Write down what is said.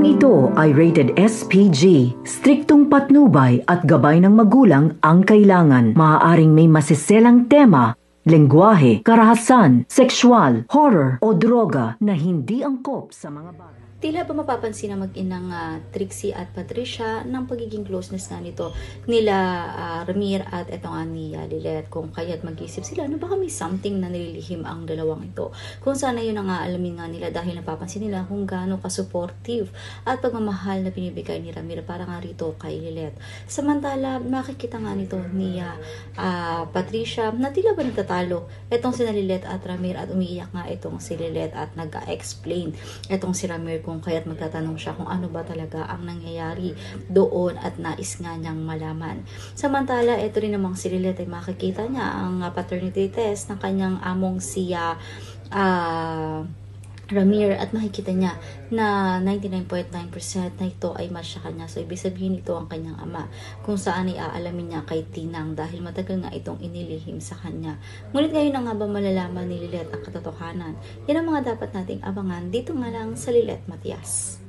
Programang ito ay rated SPG. Striktong patnubay at gabay ng magulang ang kailangan. Maaaring may masiselang tema, lengguwahe, karahasan, sexual, horror o droga na hindi angkop sa mga bata. Tila ba mapapansin na mag-inang Trixie at Patricia ng pagiging closeness nga nito nila Ramir at eto nga ni Lilet, kung kaya't mag-isip sila na baka may something na nililihim ang dalawang ito. Kung sana yun ang alamin nga nila dahil napapansin nila kung gaano ka-supportive at pagmamahal na binibigay ni Ramir para nga rito kay Lilet. Samantala, makikita nga nito ni Patricia na tila ba nagtatalo etong si Lilet at Ramir at umiiyak nga itong si Lilet at nag-explain etong si Ramir kung kaya't magtatanong siya kung ano ba talaga ang nangyayari doon at nais nga niyang malaman. Samantala, ito rin namang si Lilet ay makikita niya ang paternity test ng kanyang among si Ramir at makikita niya na 99.9% na ito ay match sa kanya. So, ibig sabihin ito ang kanyang ama kung saan ay aalamin niya kay Tinang dahil matagal nga itong inilihim sa kanya. Ngunit ngayon na nga ba malalaman ni Lilet ang katotohanan? Yan ang mga dapat nating abangan dito nga lang sa Lilet Matias.